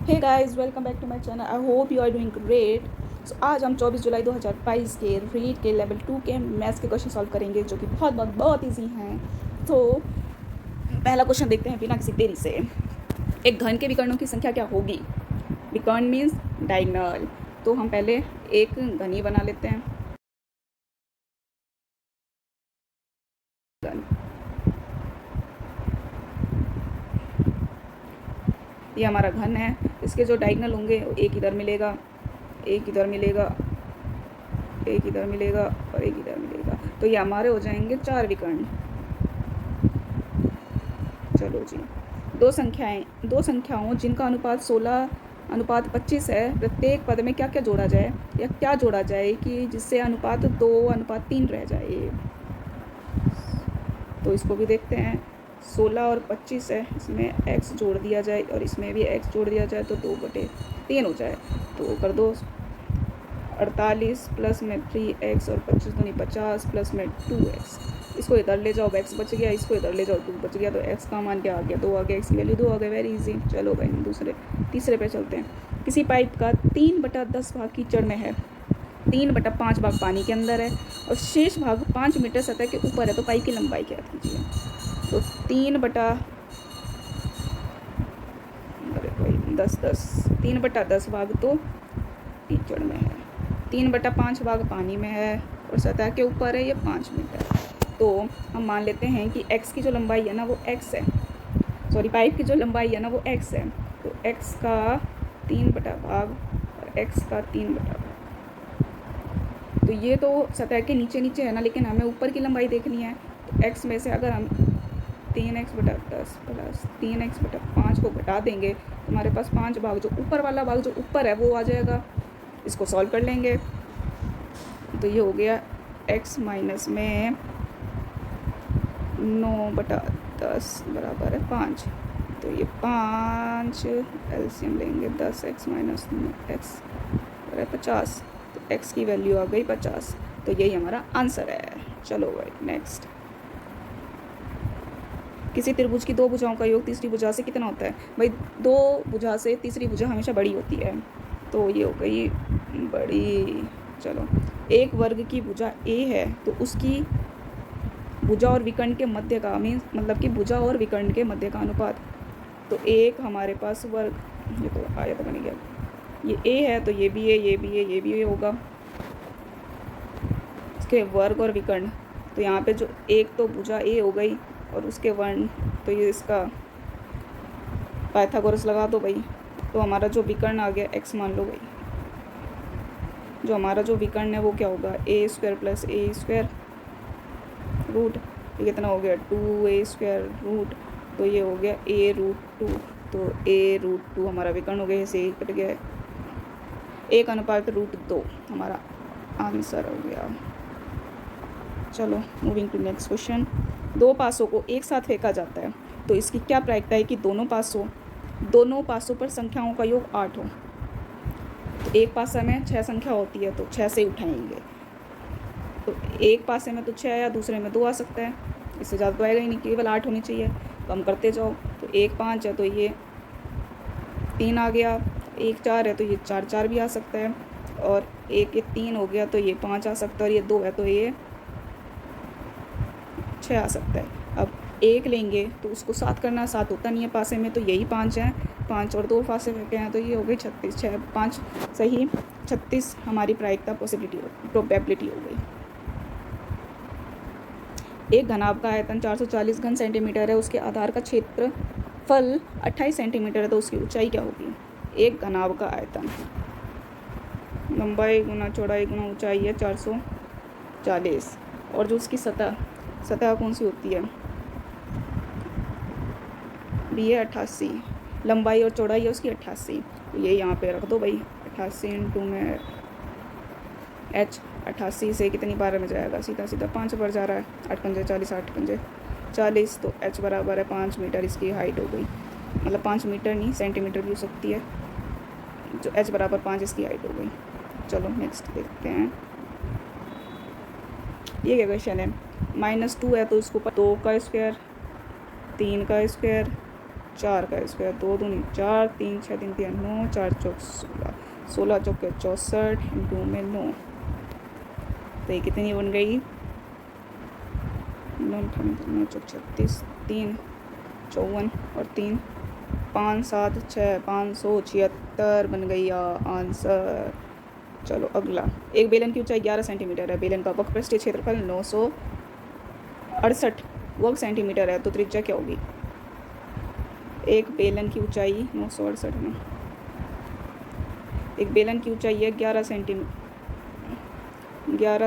Hey guys, welcome back to my channel. I hope you are doing great. So आज हम 24 जुलाई 2022 के read के level 2 के maths के क्वेश्चन सॉल्व करेंगे, जो कि बहुत ईजी हैं। तो पहला क्वेश्चन देखते हैं बिना किसी देरी से। एक घन के विकर्णों की संख्या क्या होगी? विकर्ण मीन्स डायगोनल। तो हम पहले एक घनी बना लेते हैं। ये हमारा घन है। इसके जो डायगोनल होंगे, एक इधर मिलेगा, एक इधर मिलेगा, एक इधर मिलेगा और एक इधर मिलेगा। तो ये हमारे हो जाएंगे 4 विकर्ण। चलो जी, दो संख्याओं जिनका अनुपात 16:25 है, प्रत्येक पद में क्या क्या जोड़ा जाए या क्या जोड़ा जाए कि जिससे अनुपात 2:3 रह जाए। तो इसको भी देखते हैं। 16 और 25 है, इसमें x जोड़ दिया जाए और इसमें भी x जोड़ दिया जाए तो 2/3 हो जाए। तो कर दो 48 प्लस में 3x और 25 दूनी 50 प्लस में 2x। इसको इधर ले जाओ, x बच गया, इसको इधर ले जाओ, 2 बच गया। तो x का मान क्या आ गया? 2 आ गया। x की वैल्यू 2 आ गई। Very easy. चलो भाई तीसरे पे चलते हैं। किसी पाइप का 3/10 भाग कीचड़ में है, 3/5 भाग पानी के अंदर है और शेष भाग 5 मीटर सतह के ऊपर है। तो पाइप की लंबाई क्या कीजिए? तो 3/10 भाग तो कीचड़ में है, 3/5 भाग पानी में है और सतह के ऊपर है ये 5 मीटर। तो हम मान लेते हैं कि x की जो लंबाई है ना वो x है, सॉरी पाइप की जो लंबाई है ना वो x है। तो x का 3/भाग और x का 3/भाग। तो ये तो सतह के नीचे है ना, लेकिन हमें ऊपर की लंबाई देखनी है। तो x में से अगर हम 3x/10 प्लस 3x/5 को घटा देंगे तो हमारे पास 5 भाग, जो ऊपर वाला भाग जो ऊपर है वो आ जाएगा। इसको सॉल्व कर लेंगे तो ये हो गया x माइनस में 9/10 बराबर है 5। तो ये 5 एलसीएम लेंगे, 10x माइनस x बराबर 50। तो x की वैल्यू आ गई 50। तो यही हमारा आंसर है। चलो भाई नेक्स्ट। किसी त्रिभुज की 2 भुजाओं का योग तीसरी भुजा से कितना होता है? भाई 2 भुजा से तीसरी भुजा हमेशा बड़ी होती है, तो ये हो गई बड़ी। चलो, एक वर्ग की भुजा a है तो उसकी भुजा और विकर्ण के मध्य का मतलब कि भुजा और विकर्ण के मध्य का अनुपात। तो एक हमारे पास वर्ग, ये तो आयत बन गया, ये a है तो ये भी है, ये भी है, ये भी होगा इसके वर्ग और विकर्ण। तो यहाँ पे जो एक तो भुजा a हो गई और उसके वर्ण, तो ये इसका पाइथागोरस लगा दो भाई। तो हमारा जो विकर्ण आ गया x मान लो भाई। जो हमारा जो विकर्ण है वो क्या होगा? a² प्लस a² रूट, ये कितना हो गया? 2a² root. तो ये हो गया a√2। तो a√2 हमारा विकर्ण हो गया, इसे कट गया 1:√2 हमारा आंसर हो गया। चलो मूविंग टू नेक्स्ट क्वेश्चन। 2 पासों को एक साथ फेंका जाता है तो इसकी क्या प्रायिकता है कि दोनों पासों पर संख्याओं का योग 8 हो? तो एक पासा में 6 संख्या होती है तो 6 से उठाएंगे। तो एक पासे में तो 6 या दूसरे में 2 आ सकता है, इससे ज़्यादा तो आएगा ही नहीं, केवल 8 होनी चाहिए। तो हम करते जाओ। तो 1 5 है तो ये 3 आ गया, 1 4 है तो ये 4 4 भी आ सकता है, और 1 3 हो गया तो ये 5 आ सकता है, और ये 2 है तो ये 6 आ सकता है। अब 1 लेंगे तो उसको 7 करना, 7 होता नहीं है पासे में, तो यही 5 है। 5 और 2 पासे फेंके हैं तो ये हो गई 36। 6 5 सही 36 हमारी प्रायिकता प्रोबेबिलिटी हो गई। एक घनाभ का आयतन 440 घन सेंटीमीटर है, उसके आधार का क्षेत्रफल 28 सेंटीमीटर है, तो उसकी ऊंचाई क्या होगी? एक घनाभ का आयतन, लंबाई गुना चौड़ाई गुना ऊंचाई है 440, और जो उसकी सतह कौन सी होती है? बी है 88, लंबाई और चौड़ाई है उसकी 88। तो ये यहाँ पे रख दो भाई, 88 इंटू में h, 88 से कितनी बार में जाएगा? सीधा 5 पर जा रहा है, 8 पंजे 40, 8 पंजे 40। तो h बराबर है 5 मीटर इसकी हाइट हो गई, मतलब 5 मीटर नहीं सेंटीमीटर भी हो सकती है। जो h बराबर 5 इसकी हाइट हो गई। चलो नेक्स्ट देखते हैं। ये क्या क्वेश्चन है? -2 है तो इसको 2 का स्क्वायर, 3 का स्क्वायर, 4 का स्क्वायर, 2 दूनी 4, 3 6 3 3 9, 4 चौक 16, 16 चौके 64 इंटू में 9, तो ये कितनी बन गई? 9 चौक 36, 3 54 और 3 5 7 6 576 बन गई आंसर। चलो अगला, एक बेलन की ऊंचाई 11 सेंटीमीटर है, बेलन का वक्रपृष्ठीय क्षेत्रफल 968 वर्ग सेंटीमीटर है, तो त्रिज्या क्या होगी? एक बेलन की ऊंचाई 968 में, एक बेलन की ऊंचाई है 11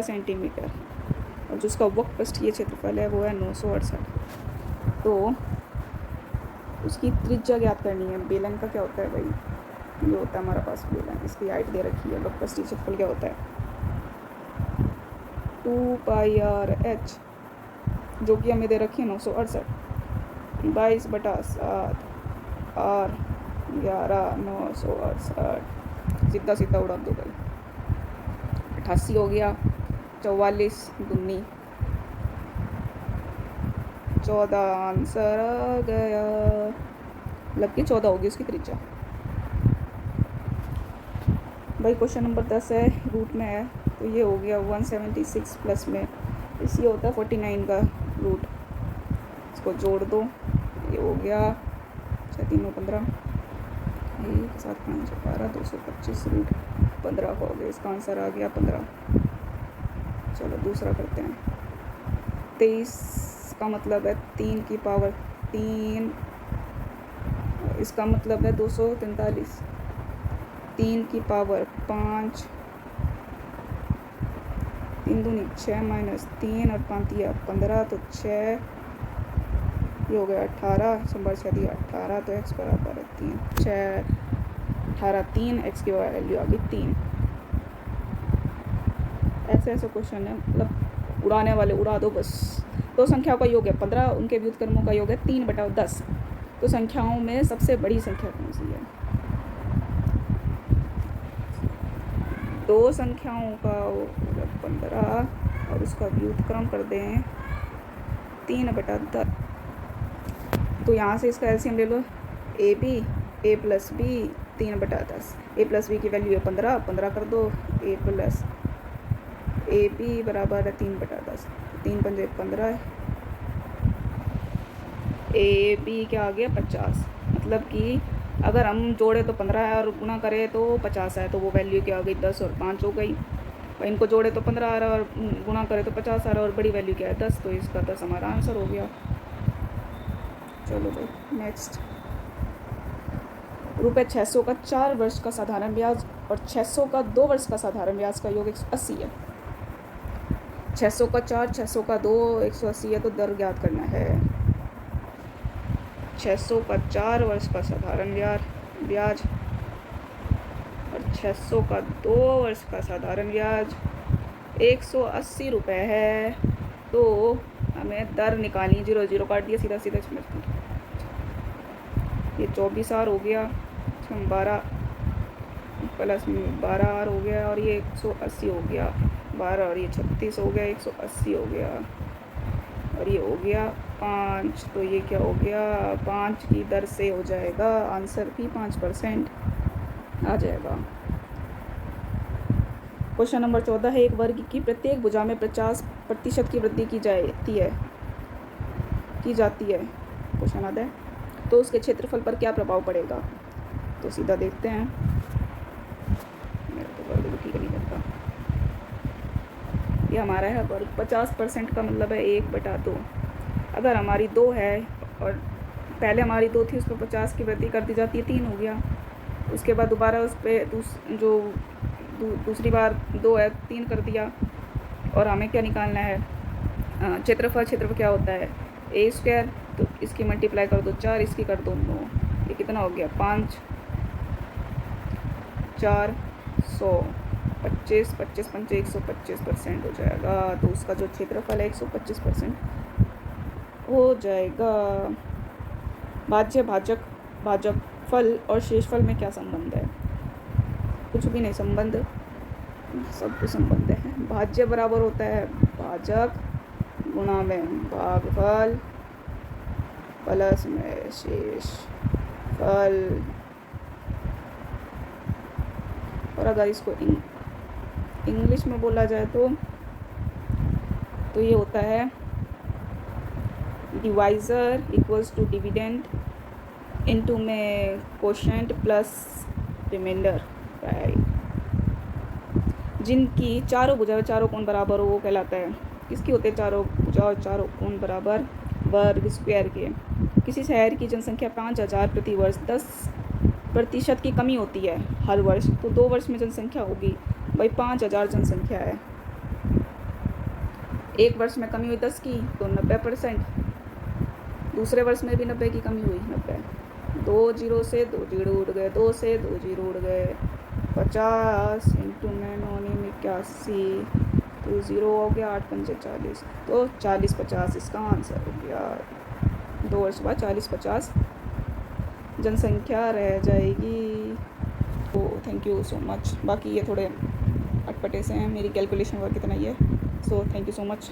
सेंटीमीटर और जिसका वक्रपृष्ठीय क्षेत्रफल है वो है 968, तो उसकी त्रिज्या ज्ञात करनी है। बेलन का क्या होता है भाई? ये होता है हमारे पास बेलन, इसकी हाइट दे रखी है, वक्रपृष्ठीय क्षेत्रफल क्या होता है? 2πr/h, जो कि हमें दे रखी है 968, 22/7 r 11 968, सीधा सीधा उड़ा दो भाई, 88 हो गया, 44 दूनी 14 आंसर आ गया, मतलब कि 14 होगी उसकी त्रिज्या। भाई क्वेश्चन नंबर 10 है, रूट में है, तो ये हो गया 176 प्लस में इसी होता है 49 का रूट, इसको जोड़ दो, ये हो गया 6 3 9 15, 1 7 5 12 225 रूट 15 का हो गया, इसका आंसर आ गया 15। चलो दूसरा करते हैं, 23 का मतलब है 3 की पावर 3, इसका मतलब है 243, 3 की पावर 5, 3 दूनी 6 माइनस 3 और 5 दिया 15, तो 6 ये हो गया 18, संबर 6 दिया 18, तो x बराबर है 3, 6 18 3, x की वैल्यू आ गई 3। ऐसे ऐसे क्वेश्चन है, मतलब उड़ाने वाले उड़ा दो बस। दो संख्याओं का योग है 15, उनके व्युत्क्रमों का योग है 3/10, तो संख्याओं में सबसे बड़ी संख्या कौन सी है? दो संख्याओं का 15 और उसका व्युत्क्रम कर दें 3/10, तो यहाँ से इसका एलसीएम ले लो, a b a plus b 3/10, a plus b की वैल्यू है 15, 15 कर दो, ए प्लस ए बी बराबर है 3/10, 3 पंजे 15 है, ए बी क्या आ गया 50, मतलब कि अगर हम जोड़े तो 15 है और गुना करें तो 50 है, तो वो वैल्यू क्या आ गई 10 और 5 हो गई, और इनको जोड़े तो 15 आ रहा है और गुना करें तो 50 आ रहा है और बड़ी वैल्यू क्या है 10, तो इसका 10 हमारा आंसर हो गया। चलो भाई नेक्स्ट, ₹600 का 4 वर्ष का साधारण ब्याज और 600 का 2 वर्ष का साधारण ब्याज का योग 180 है। 600 का 4, 600 का 2, 180 है, तो दर ज्ञात करना है। 600 का 4 वर्ष का साधारण ब्याज और 600 का 2 वर्ष का साधारण ब्याज 180 रुपये है, तो हमें दर निकालनी, 0 0 काट दिया, सीधा सीधा ये 24 R हो गया, 12 प्लस 12 R हो गया, और ये 180 हो गया, 12 और ये 36 हो गया, 180 हो गया, और ये हो गया 5, तो ये क्या हो गया 5 की दर से हो जाएगा, आंसर भी 5% आ जाएगा। क्वेश्चन नंबर 14 है, एक वर्ग की प्रत्येक भुजा में 50% की वृद्धि की जाती है, क्वेश्चन आता है, तो उसके क्षेत्रफल पर क्या प्रभाव पड़ेगा? तो सीधा देखते हैं, मेरा तो वर्ग भी ठीक नहीं करता, ये हमारा है वर्ग, 50% का मतलब है 1/2, अगर हमारी 2 है और पहले हमारी 2 थी, उस पर 50 की वृद्धि कर दी जाती है, 3 हो गया, उसके बाद दोबारा उस पर दूसरी बार 2 है, 3 कर दिया, और हमें क्या निकालना है क्षेत्रफल क्या होता है a², तो इसकी मल्टीप्लाई कर दो 4, इसकी कर दो 9, ये कितना हो गया 5 4 100, 25 25 पंचे 125% हो जाएगा, तो उसका जो क्षेत्रफल है 125% हो जाएगा। भाजकफल और शेषफल में क्या संबंध है? कुछ भी नहीं संबंध, सब कुछ संबंध है। भाज्य बराबर होता है भाजक गुणा में भागफल, प्लस में शेष फल। और अगर इसको इंग्लिश में बोला जाए तो ये होता है divisor equals to dividend into में कोशेंट प्लस रिमाइंडर, राइट। जिनकी चारों भुजा और चारों कोण बराबर हो वो कहलाता है। किसकी होते हैं चारों भुजा और चारों कोण बराबर? वर्ग स्क्वायर के। किसी शहर की जनसंख्या 5000 प्रति वर्ष 10% की कमी होती है हर वर्ष, तो 2 वर्ष में जनसंख्या होगी भाई 5000 जनसंख्या है, 1 वर्ष में कमी हुई 10 की तो 90%, दूसरे वर्ष में भी 90 की कमी हुई 90, 2 जीरो से 2 जीरो उड़ गए, 2 से 2 जीरो उड़ गए, 50 इंटू में 9 81 तो 0 हो गया, 8 पंजे 40, तो 40-50 इसका आंसर हो गया। 2 वर्ष बाद 40-50 जनसंख्या रह जाएगी। तो थैंक यू सो मच। बाकी ये थोड़े अटपटे से हैं, मेरी कैलकुलेशन वर्क इतना ही है। So thank you so much.